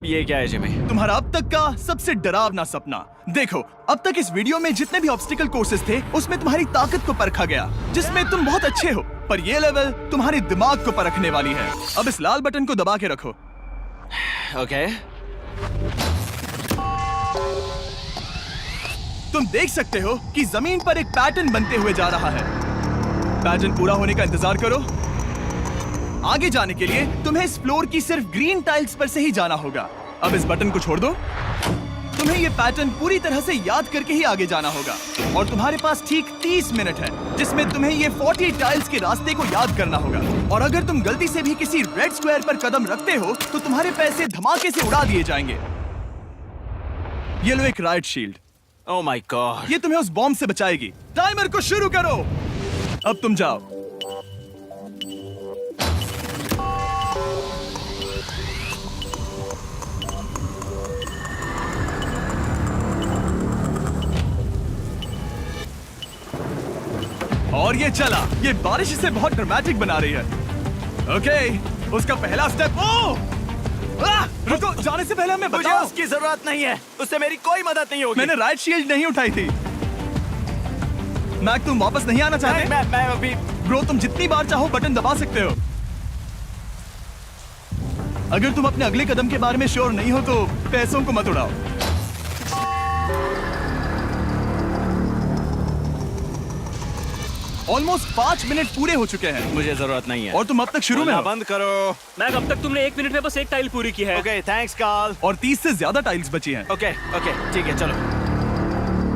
ये क्या है जिमी? तुम्हारा अब तक का सबसे डरावना सपना। देखो, अब तक इस वीडियो में जितने भी ऑब्स्टिकल कोर्सेज थे उसमें तुम्हारी ताकत को परखा गया, जिसमें तुम बहुत अच्छे हो, पर ये लेवल तुम्हारे दिमाग को परखने वाली है। अब इस लाल बटन को दबा के रखो। ओके। तुम देख सकते हो कि जमीन पर एक पैटर्न बनते हुए जा रहा है। पैटर्न पूरा होने का इंतजार करो। आगे जाने के लिए तुम्हें इस फ्लोर की सिर्फ ग्रीन टाइल्स पर से ही जाना होगा। अब इस बटन को छोड़ दो। तुम्हें ये पैटर्न पूरी तरह से याद करके ही आगे जाना होगा और तुम्हारे पास ठीक 30 मिनट है, जिसमें तुम्हें ये 40 टाइल्स के रास्ते को याद करना होगा। और अगर तुम गलती से भी किसी रेड स्क्वायर पर कदम रखते हो तो तुम्हारे पैसे धमाके से उड़ा दिए जाएंगे। ये लो एक right shield. Oh my God. ये तुम्हें उस बॉम्ब से बचाएगी। टाइमर को शुरू करो। अब तुम जाओ। और ये चला। ये बारिश इसे बहुत ड्रामेटिक बना रही है। ओके, उसका पहला स्टेप। रुको, जाने से पहले हमें मुझे बताओ। उसकी जरूरत नहीं है, उससे मेरी कोई मदद नहीं होगी। मैंने राइट शील्ड नहीं उठाई थी। मैक, तुम वापस नहीं आना चाहते? मैं अभी। ब्रो, तुम जितनी बार चाहो बटन दबा सकते हो। अगर तुम अपने अगले कदम के बारे में श्योर नहीं हो तो पैसों को मत उड़ाओ। ऑलमोस्ट 5 मिनट पूरे हो चुके हैं मुझे जरूरत नहीं है। और तुम अब तक शुरू में बोलना हो। बंद करो। मैक, अब तक तुमने 1 मिनट में बस एक टाइल पूरी की है। Okay, thanks Karl. और 30 से ज्यादा टाइल्स बची हैं। ओके ओके, ठीक है, चलो।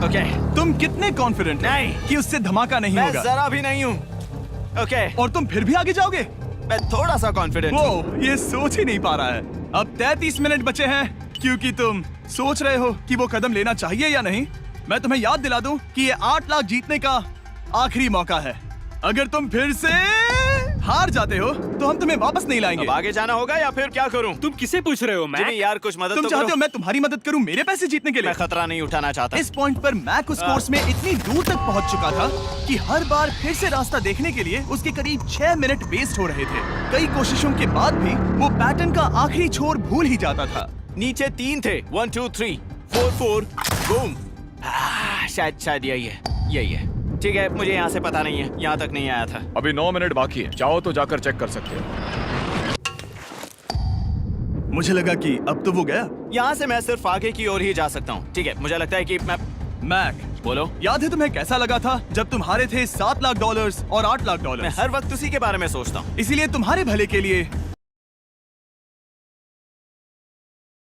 ओके। तुम कितने कॉन्फिडेंट नहीं। कि उससे धमाका नहीं मैं होगा? जरा भी नहीं हूँ। ओके। और तुम फिर भी आगे जाओगे? मैं थोड़ा सा कॉन्फिडेंट हूँ। वो ये सोच ही नहीं पा रहा है। अब 33 मिनट बचे हैं, क्योंकि तुम सोच रहे हो कि वो कदम लेना चाहिए या नहीं। मैं तुम्हें याद दिला दूं कि ये 8 लाख जीतने का आखिरी मौका है। अगर तुम फिर से हार जाते हो तो हम तुम्हें वापस नहीं लाएंगे। अब आगे जाना होगा या फिर क्या करूं? तुम किसे पूछ रहे हो मैक? जिमी यार, कुछ मदद तुम तो चाहते करो। हो मैं तुम्हारी मदद करूं मेरे पैसे जीतने के लिए? मैं खतरा नहीं उठाना चाहता। इस पॉइंट पर मैक उस कोर्स में इतनी दूर तक पहुंच चुका था कि हर बार फिर से रास्ता देखने के लिए उसके करीब 6 मिनट वेस्ट हो रहे थे। कई कोशिशों के बाद भी वो पैटर्न का आखिरी छोर भूल ही जाता था। नीचे 3 थे। 1 2 3 4 4 बूम। शायद यही है। ठीक है, मुझे यहाँ से पता नहीं है, यहाँ तक नहीं आया था। अभी 9 मिनट बाकी है, चाहो तो जाकर चेक कर सकते हो। मुझे लगा कि अब तो वो गया। यहाँ से मैं सिर्फ आगे की ओर ही जा सकता हूँ। ठीक है, मुझे लगता है कि मैं। मैक, बोलो। याद है तुम्हें कैसा लगा था जब तुम हारे थे $7 लाख और $8 लाख? मैं हर वक्त उसी के बारे में सोचता हूँ। इसीलिए तुम्हारे भले के लिए